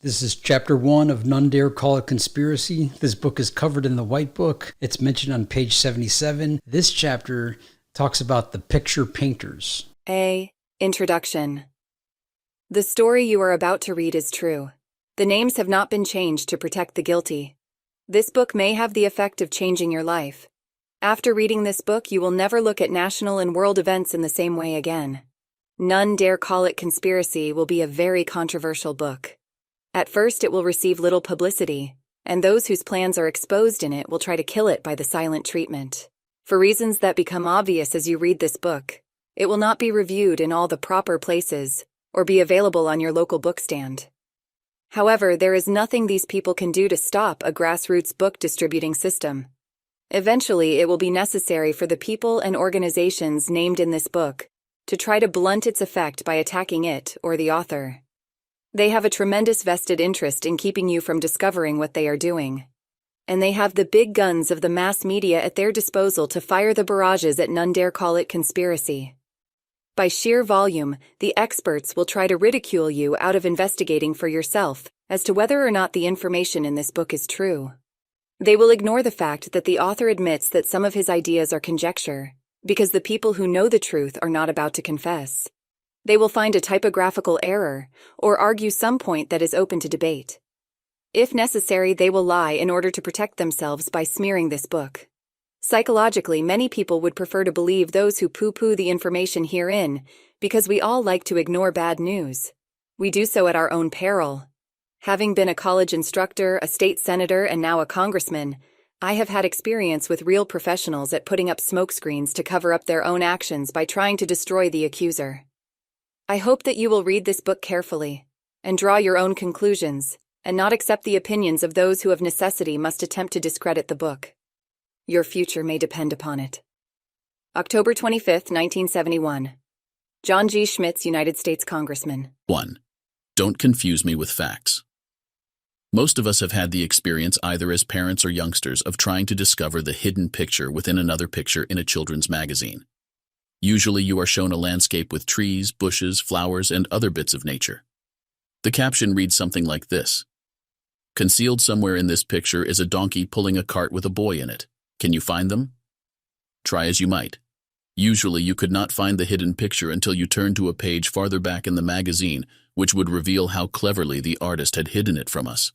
This is chapter 1 of None Dare Call It Conspiracy. This book is covered in the White Book. It's mentioned on page 77. This chapter talks about the picture painters. Introduction. The story you are about to read is true. The names have not been changed to protect the guilty. This book may have the effect of changing your life. After reading this book, you will never look at national and world events in the same way again. None Dare Call It Conspiracy will be a very controversial book. At first, it will receive little publicity, and those whose plans are exposed in it will try to kill it by the silent treatment. For reasons that become obvious as you read this book, it will not be reviewed in all the proper places or be available on your local bookstand. However, there is nothing these people can do to stop a grassroots book distributing system. Eventually, it will be necessary for the people and organizations named in this book to try to blunt its effect by attacking it or the author. They have a tremendous vested interest in keeping you from discovering what they are doing. And they have the big guns of the mass media at their disposal to fire the barrages at None Dare Call It Conspiracy. By sheer volume, the experts will try to ridicule you out of investigating for yourself as to whether or not the information in this book is true. They will ignore the fact that the author admits that some of his ideas are conjecture, because the people who know the truth are not about to confess. They will find a typographical error or argue some point that is open to debate. If necessary, they will lie in order to protect themselves by smearing this book. Psychologically, many people would prefer to believe those who poo-poo the information herein because we all like to ignore bad news. We do so at our own peril. Having been a college instructor, a state senator, and now a congressman, I have had experience with real professionals at putting up smokescreens to cover up their own actions by trying to destroy the accuser. I hope that you will read this book carefully and draw your own conclusions and not accept the opinions of those who of necessity must attempt to discredit the book. Your future may depend upon it. October 25th, 1971. John G. Schmitz, United States Congressman. 1. Don't confuse me with facts. Most of us have had the experience either as parents or youngsters of trying to discover the hidden picture within another picture in a children's magazine. Usually you are shown a landscape with trees, bushes, flowers, and other bits of nature. The caption reads something like this: "Concealed somewhere in this picture is a donkey pulling a cart with a boy in it. Can you find them?" Try as you might. Usually you could not find the hidden picture until you turned to a page farther back in the magazine, which would reveal how cleverly the artist had hidden it from us.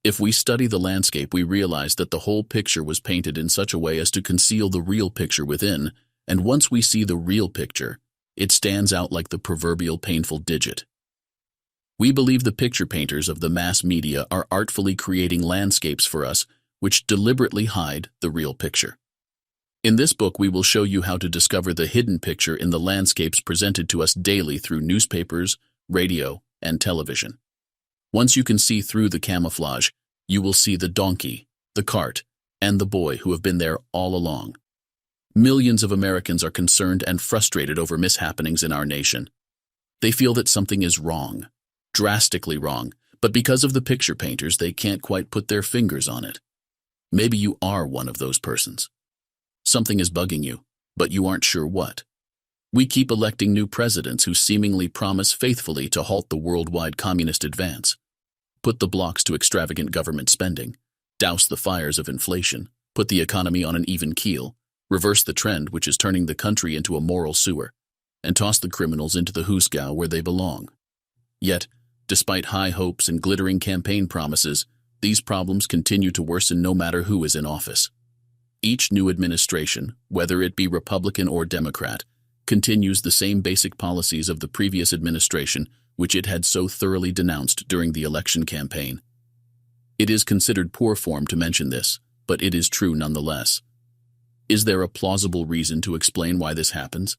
If we study the landscape, we realize that the whole picture was painted in such a way as to conceal the real picture within, and once we see the real picture, it stands out like the proverbial painful digit. We believe the picture painters of the mass media are artfully creating landscapes for us which deliberately hide the real picture. In this book, we will show you how to discover the hidden picture in the landscapes presented to us daily through newspapers, radio, and television. Once you can see through the camouflage, you will see the donkey, the cart, and the boy who have been there all along. Millions of Americans are concerned and frustrated over mishappenings in our nation. They feel that something is wrong, drastically wrong, but because of the picture painters, they can't quite put their fingers on it. Maybe you are one of those persons. Something is bugging you, but you aren't sure what. We keep electing new presidents who seemingly promise faithfully to halt the worldwide communist advance, put the blocks to extravagant government spending, douse the fires of inflation, put the economy on an even keel, reverse the trend which is turning the country into a moral sewer, and toss the criminals into the hoosegow where they belong. Yet, despite high hopes and glittering campaign promises, these problems continue to worsen no matter who is in office. Each new administration, whether it be Republican or Democrat, continues the same basic policies of the previous administration which it had so thoroughly denounced during the election campaign. It is considered poor form to mention this, but it is true nonetheless. Is there a plausible reason to explain why this happens?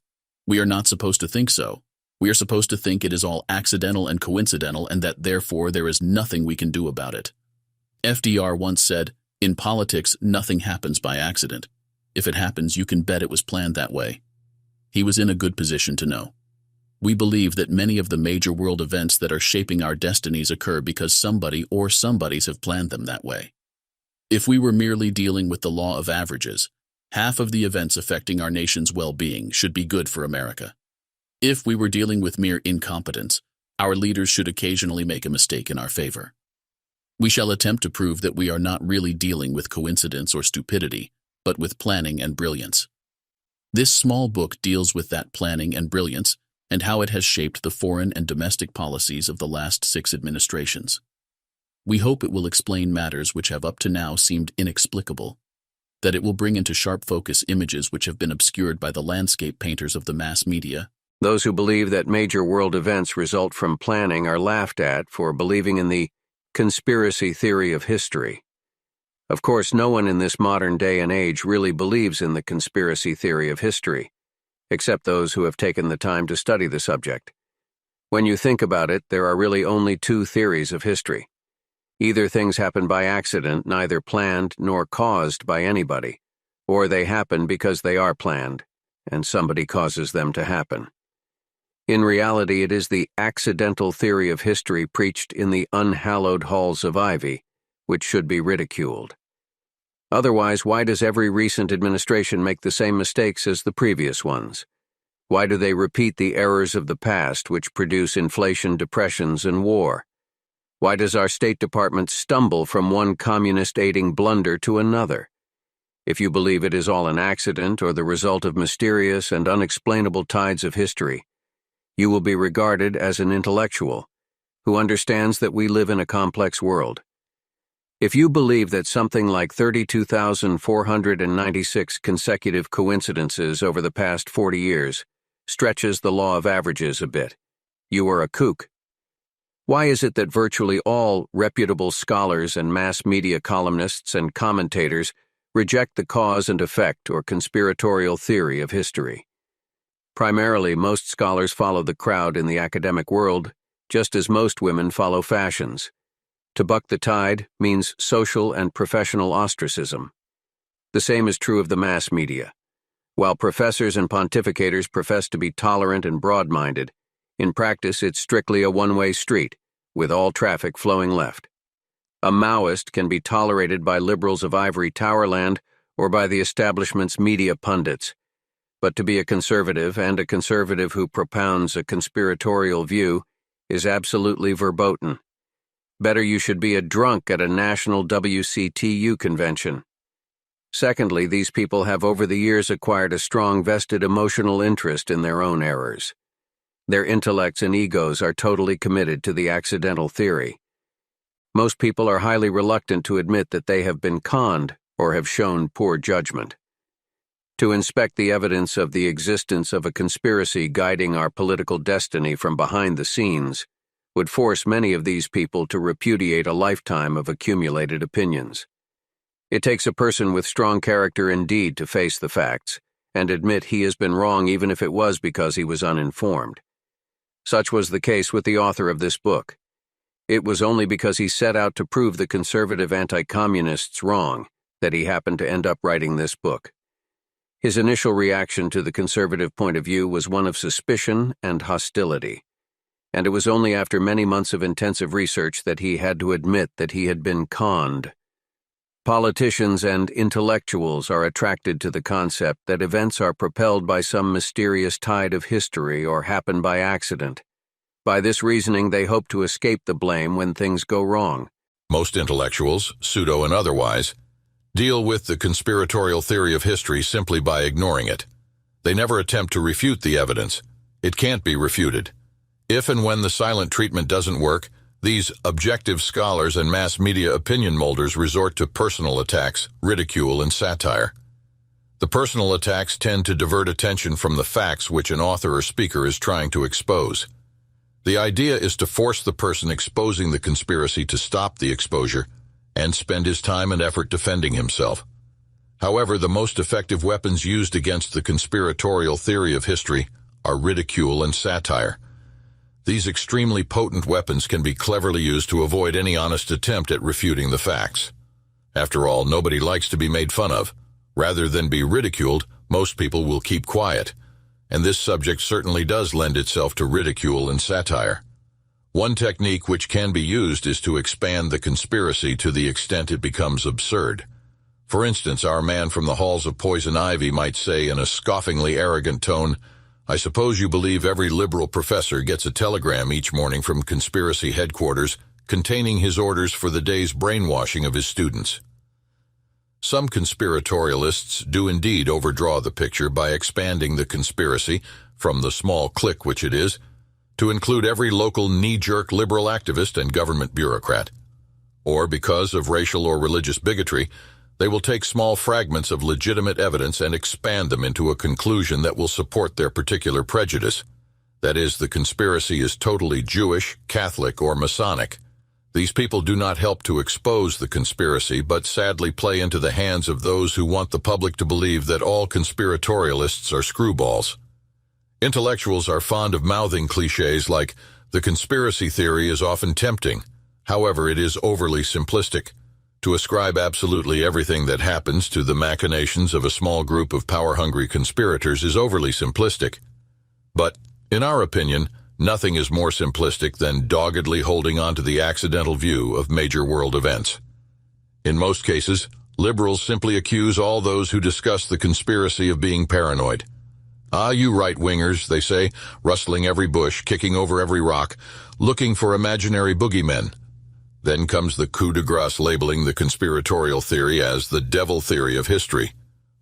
We are not supposed to think so. We are supposed to think it is all accidental and coincidental and that therefore there is nothing we can do about it. FDR once said, "In politics, nothing happens by accident. If it happens, you can bet it was planned that way." He was in a good position to know. We believe that many of the major world events that are shaping our destinies occur because somebody or somebodies have planned them that way. If we were merely dealing with the law of averages, half of the events affecting our nation's well-being should be good for America. If we were dealing with mere incompetence, Our leaders should occasionally make a mistake in our favor. We shall attempt to prove that we are not really dealing with coincidence or stupidity, but with planning and brilliance. This small book deals with that planning and brilliance and how it has shaped the foreign and domestic policies of the last 6 administrations. We hope it will explain matters which have up to now seemed inexplicable, that it will bring into sharp focus images which have been obscured by the landscape painters of the mass media. Those who believe that major world events result from planning are laughed at for believing in the conspiracy theory of history. Of course, no one in this modern day and age really believes in the conspiracy theory of history, except those who have taken the time to study the subject. When you think about it, there are really only 2 theories of history. Either things happen by accident, neither planned nor caused by anybody, or they happen because they are planned, and somebody causes them to happen. In reality, it is the accidental theory of history preached in the unhallowed halls of ivy, which should be ridiculed. Otherwise, why does every recent administration make the same mistakes as the previous ones? Why do they repeat the errors of the past which produce inflation, depressions, and war? Why does our State Department stumble from one communist-aiding blunder to another? If you believe it is all an accident or the result of mysterious and unexplainable tides of history, you will be regarded as an intellectual who understands that we live in a complex world. If you believe that something like 32,496 consecutive coincidences over the past 40 years stretches the law of averages a bit, you are a kook. Why is it that virtually all reputable scholars and mass media columnists and commentators reject the cause and effect or conspiratorial theory of history? Primarily, most scholars follow the crowd in the academic world, just as most women follow fashions. To buck the tide means social and professional ostracism. The same is true of the mass media. While professors and pontificators profess to be tolerant and broad-minded, in practice it's strictly a one-way street, with all traffic flowing left. A Maoist can be tolerated by liberals of ivory tower land or by the establishment's media pundits. But to be a conservative, and a conservative who propounds a conspiratorial view, is absolutely verboten. Better you should be a drunk at a national WCTU convention. Secondly, these people have over the years acquired a strong vested emotional interest in their own errors. Their intellects and egos are totally committed to the accidental theory. Most people are highly reluctant to admit that they have been conned or have shown poor judgment. To inspect the evidence of the existence of a conspiracy guiding our political destiny from behind the scenes would force many of these people to repudiate a lifetime of accumulated opinions. It takes a person with strong character indeed to face the facts and admit he has been wrong even if it was because he was uninformed. Such was the case with the author of this book. It was only because he set out to prove the conservative anti-communists wrong that he happened to end up writing this book. His initial reaction to the conservative point of view was one of suspicion and hostility, and it was only after many months of intensive research that he had to admit that he had been conned. Politicians and intellectuals are attracted to the concept that events are propelled by some mysterious tide of history or happen by accident. By this reasoning, they hope to escape the blame when things go wrong. Most intellectuals, pseudo and otherwise, deal with the conspiratorial theory of history simply by ignoring it. They never attempt to refute the evidence. It can't be refuted. If and when the silent treatment doesn't work, these objective scholars and mass media opinion molders resort to personal attacks, ridicule, and satire. The personal attacks tend to divert attention from the facts which an author or speaker is trying to expose. The idea is to force the person exposing the conspiracy to stop the exposure and spend his time and effort defending himself. However, the most effective weapons used against the conspiratorial theory of history are ridicule and satire. These extremely potent weapons can be cleverly used to avoid any honest attempt at refuting the facts. After all, nobody likes to be made fun of. Rather than be ridiculed, most people will keep quiet, and this subject certainly does lend itself to ridicule and satire. One technique which can be used is to expand the conspiracy to the extent it becomes absurd. For instance, our man from the halls of poison ivy might say in a scoffingly arrogant tone, I suppose you believe every liberal professor gets a telegram each morning from conspiracy headquarters containing his orders for the day's brainwashing of his students. Some conspiratorialists do indeed overdraw the picture by expanding the conspiracy, from the small clique which it is, to include every local knee-jerk liberal activist and government bureaucrat. Or, because of racial or religious bigotry, they will take small fragments of legitimate evidence and expand them into a conclusion that will support their particular prejudice. That is, the conspiracy is totally Jewish, Catholic, or Masonic. These people do not help to expose the conspiracy, but sadly play into the hands of those who want the public to believe that all conspiratorialists are screwballs. Intellectuals are fond of mouthing cliches like, the conspiracy theory is often tempting. However, it is overly simplistic. To ascribe absolutely everything that happens to the machinations of a small group of power-hungry conspirators is overly simplistic. But, in our opinion, nothing is more simplistic than doggedly holding on to the accidental view of major world events. In most cases, liberals simply accuse all those who discuss the conspiracy of being paranoid. Ah, you right-wingers, they say, rustling every bush, kicking over every rock, looking for imaginary boogeymen. Then comes the coup de grace labeling the conspiratorial theory as the devil theory of history.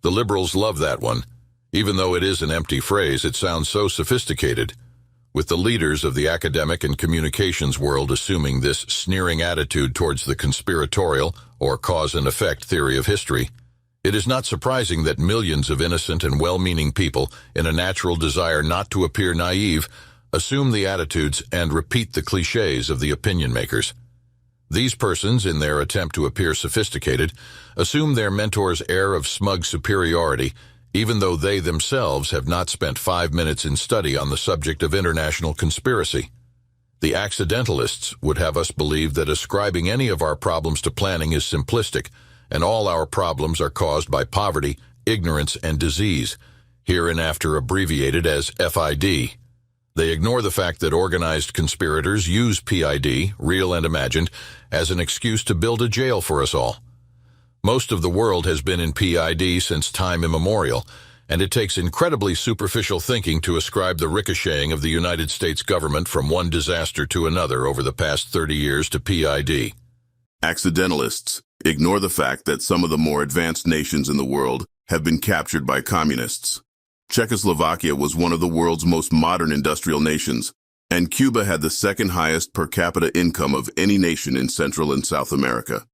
The liberals love that one. Even though it is an empty phrase, it sounds so sophisticated. With the leaders of the academic and communications world assuming this sneering attitude towards the conspiratorial or cause and effect theory of history, it is not surprising that millions of innocent and well-meaning people, in a natural desire not to appear naive, assume the attitudes and repeat the cliches of the opinion makers. These persons, in their attempt to appear sophisticated, assume their mentor's air of smug superiority, even though they themselves have not spent 5 minutes in study on the subject of international conspiracy. The accidentalists would have us believe that ascribing any of our problems to planning is simplistic, and all our problems are caused by poverty, ignorance, and disease, hereinafter abbreviated as FID. They ignore the fact that organized conspirators use PID, real and imagined, as an excuse to build a jail for us all. Most of the world has been in PID since time immemorial, and it takes incredibly superficial thinking to ascribe the ricocheting of the United States government from one disaster to another over the past 30 years to PID. Accidentalists ignore the fact that some of the more advanced nations in the world have been captured by communists. Czechoslovakia was one of the world's most modern industrial nations, and Cuba had the second highest per capita income of any nation in Central and South America.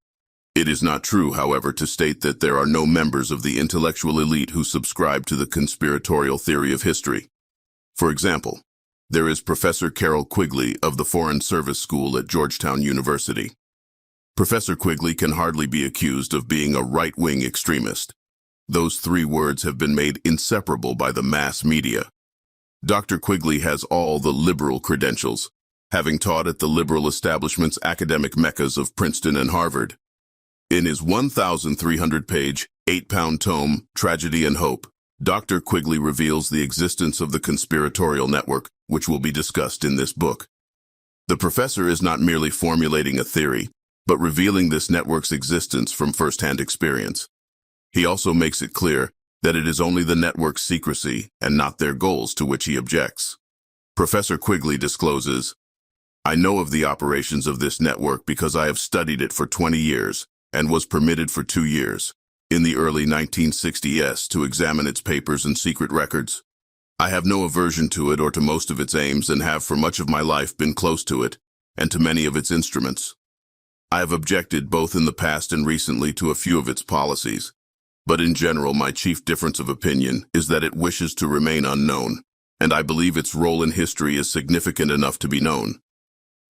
It is not true, however, to state that there are no members of the intellectual elite who subscribe to the conspiratorial theory of history. For example, there is Professor Carroll Quigley of the Foreign Service School at Georgetown University. Professor Quigley can hardly be accused of being a right-wing extremist. Those three words have been made inseparable by the mass media. Dr. Quigley has all the liberal credentials, having taught at the liberal establishment's academic meccas of Princeton and Harvard. In his 1,300-page, 8-pound tome, Tragedy and Hope, Dr. Quigley reveals the existence of the conspiratorial network, which will be discussed in this book. The professor is not merely formulating a theory, but revealing this network's existence from first-hand experience. He also makes it clear that it is only the network's secrecy and not their goals to which he objects. Professor Quigley discloses, "I know of the operations of this network because I have studied it for 20 years and was permitted for 2 years, in the early 1960s, to examine its papers and secret records. I have no aversion to it or to most of its aims and have for much of my life been close to it and to many of its instruments. I have objected both in the past and recently to a few of its policies, but in general my chief difference of opinion is that it wishes to remain unknown, and I believe its role in history is significant enough to be known."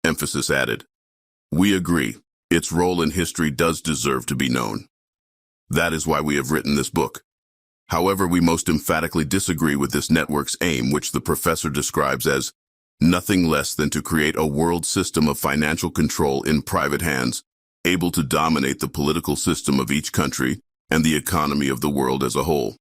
Emphasis added. "We agree. Its role in history does deserve to be known. That is why we have written this book. However, we most emphatically disagree with this network's aim, which the professor describes as nothing less than to create a world system of financial control in private hands, able to dominate the political system of each country and the economy of the world as a whole.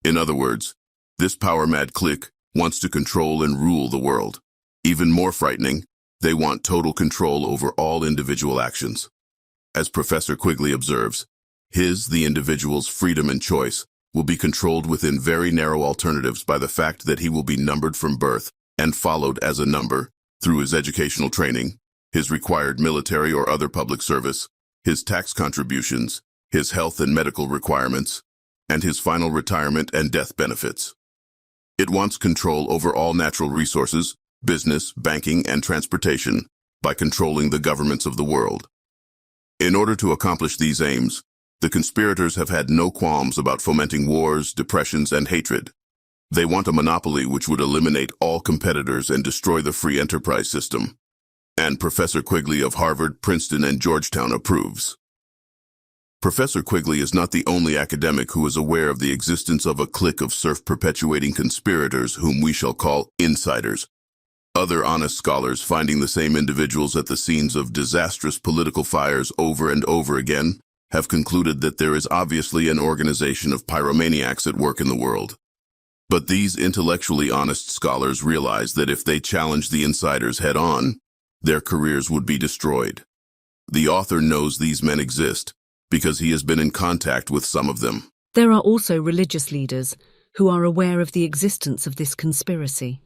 In other words, this power-mad clique wants to control and rule the world. Even more frightening, they want total control over all individual actions. As Professor Quigley observes, the individual's freedom and choice, will be controlled within very narrow alternatives by the fact that he will be numbered from birth and followed as a number through his educational training, his required military or other public service, his tax contributions, his health and medical requirements, and his final retirement and death benefits. It wants control over all natural resources, business, banking, and transportation by controlling the governments of the world. In order to accomplish these aims, the conspirators have had no qualms about fomenting wars, depressions, and hatred. They want a monopoly which would eliminate all competitors and destroy the free enterprise system. And Professor Quigley of Harvard, Princeton, and Georgetown approves. Professor Quigley is not the only academic who is aware of the existence of a clique of self-perpetuating conspirators whom we shall call insiders. Other honest scholars, finding the same individuals at the scenes of disastrous political fires over and over again, have concluded that there is obviously an organization of pyromaniacs at work in the world. But these intellectually honest scholars realize that if they challenge the insiders head-on, their careers would be destroyed. The author knows these men exist because he has been in contact with some of them. There are also religious leaders who are aware of the existence of this conspiracy.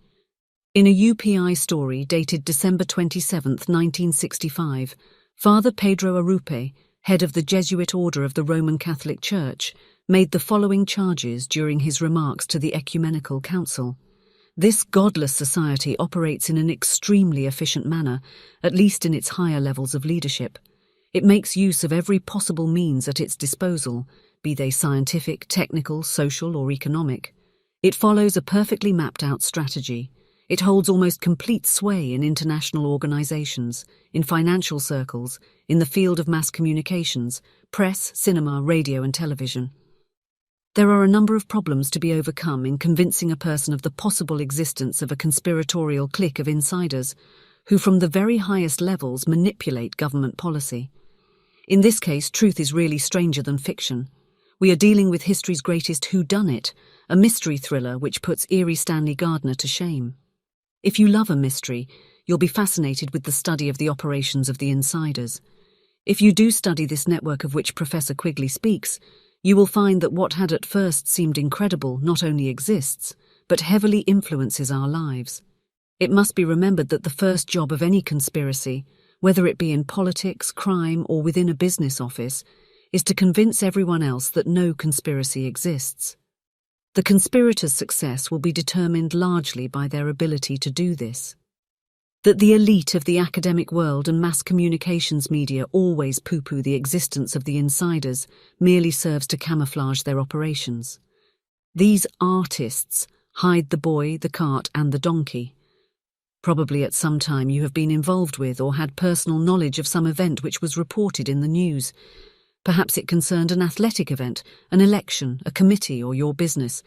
In a UPI story dated December 27, 1965, Father Pedro Arrupe, head of the Jesuit Order of the Roman Catholic Church, made the following charges during his remarks to the Ecumenical Council. This godless society operates in an extremely efficient manner, at least in its higher levels of leadership. It makes use of every possible means at its disposal, be they scientific, technical, social, or economic. It follows a perfectly mapped-out strategy. It holds almost complete sway in international organizations, in financial circles, in the field of mass communications, press, cinema, radio, and television. There are a number of problems to be overcome in convincing a person of the possible existence of a conspiratorial clique of insiders who from the very highest levels manipulate government policy. In this case, truth is really stranger than fiction. We are dealing with history's greatest whodunit, a mystery thriller which puts eerie Stanley Gardner to shame. If you love a mystery, you'll be fascinated with the study of the operations of the insiders. If you do study this network of which Professor Quigley speaks, you will find that what had at first seemed incredible not only exists, but heavily influences our lives. It must be remembered that the first job of any conspiracy, whether it be in politics, crime, or within a business office, is to convince everyone else that no conspiracy exists. The conspirators' success will be determined largely by their ability to do this. That the elite of the academic world and mass communications media always poo-poo the existence of the insiders merely serves to camouflage their operations. These artists hide the boy, the cart, and the donkey. Probably at some time you have been involved with or had personal knowledge of some event which was reported in the news. Perhaps it concerned an athletic event, an election, a committee, or your business.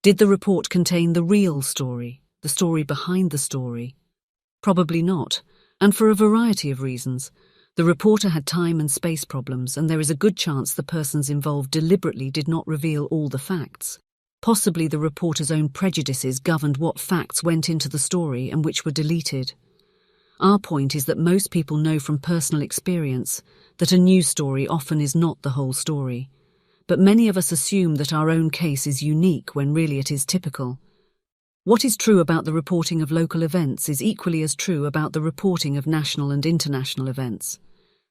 Did the report contain the real story, the story behind the story? Probably not, and for a variety of reasons. The reporter had time and space problems, and there is a good chance the persons involved deliberately did not reveal all the facts. Possibly the reporter's own prejudices governed what facts went into the story and which were deleted. Our point is that most people know from personal experience that a news story often is not the whole story. But many of us assume that our own case is unique when really it is typical. What is true about the reporting of local events is equally as true about the reporting of national and international events.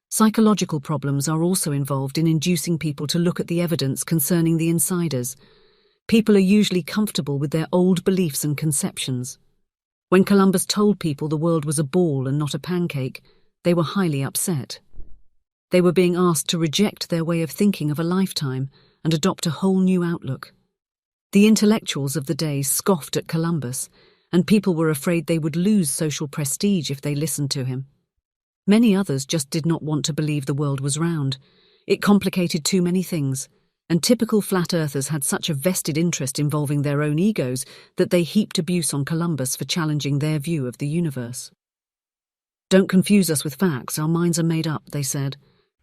Psychological problems are also involved in inducing people to look at the evidence concerning the insiders. People are usually comfortable with their old beliefs and conceptions. When Columbus told people the world was a ball and not a pancake, they were highly upset. They were being asked to reject their way of thinking of a lifetime and adopt a whole new outlook. The intellectuals of the day scoffed at Columbus, and people were afraid they would lose social prestige if they listened to him. Many others just did not want to believe the world was round. It complicated too many things, and typical flat earthers had such a vested interest involving their own egos that they heaped abuse on Columbus for challenging their view of the universe. "Don't confuse us with facts, our minds are made up," they said.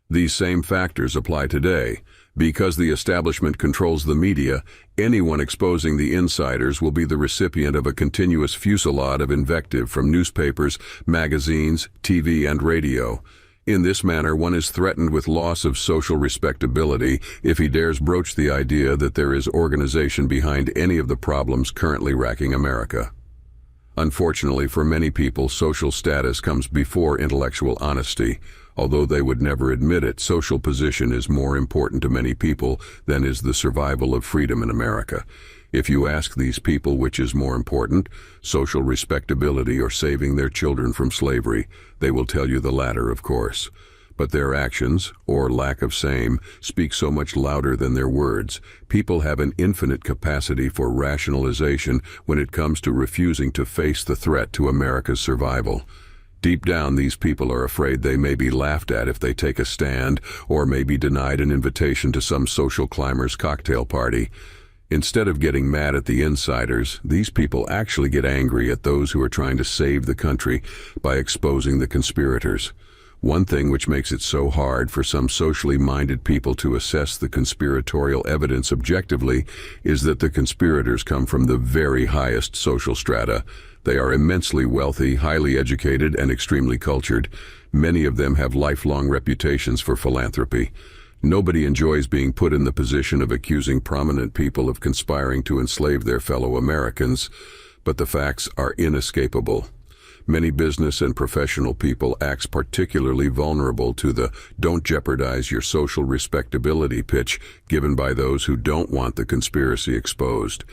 These same factors apply today. Because the establishment controls the media, anyone exposing the insiders will be the recipient of a continuous fusillade of invective from newspapers, magazines, TV, and radio. In this manner, one is threatened with loss of social respectability if he dares broach the idea that there is organization behind any of the problems currently racking America. Unfortunately, for many people, social status comes before intellectual honesty. Although they would never admit it, social position is more important to many people than is the survival of freedom in America. If you ask these people which is more important, social respectability or saving their children from slavery, they will tell you the latter, of course. But their actions, or lack of same, speak so much louder than their words. People have an infinite capacity for rationalization when it comes to refusing to face the threat to America's survival. Deep down, these people are afraid they may be laughed at if they take a stand, or may be denied an invitation to some social climber's cocktail party. Instead of getting mad at the insiders, these people actually get angry at those who are trying to save the country by exposing the conspirators. One thing which makes it so hard for some socially minded people to assess the conspiratorial evidence objectively is that the conspirators come from the very highest social strata. They are immensely wealthy, highly educated, and extremely cultured. Many of them have lifelong reputations for philanthropy. Nobody enjoys being put in the position of accusing prominent people of conspiring to enslave their fellow Americans, but the facts are inescapable. Many business and professional people act particularly vulnerable to the "don't jeopardize your social respectability" pitch given by those who don't want the conspiracy exposed.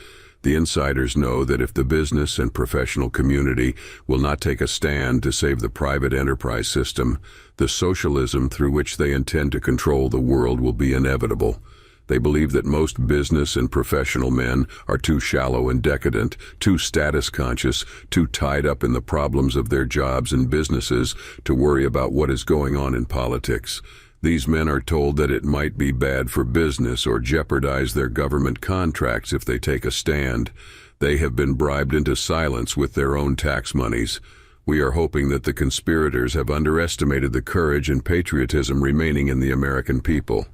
The insiders know that if the business and professional community will not take a stand to save the private enterprise system, the socialism through which they intend to control the world will be inevitable. They believe that most business and professional men are too shallow and decadent, too status conscious, too tied up in the problems of their jobs and businesses to worry about what is going on in politics. These men are told that it might be bad for business or jeopardize their government contracts if they take a stand. They have been bribed into silence with their own tax monies. We are hoping that the conspirators have underestimated the courage and patriotism remaining in the American people.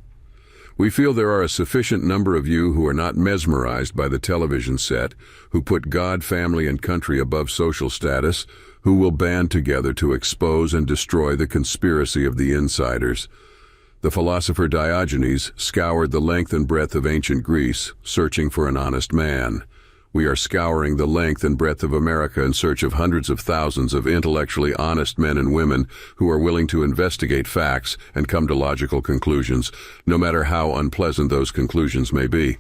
We feel there are a sufficient number of you who are not mesmerized by the television set, who put God, family, and country above social status, who will band together to expose and destroy the conspiracy of the insiders. The philosopher Diogenes scoured the length and breadth of ancient Greece, searching for an honest man. We are scouring the length and breadth of America in search of hundreds of thousands of intellectually honest men and women who are willing to investigate facts and come to logical conclusions, no matter how unpleasant those conclusions may be.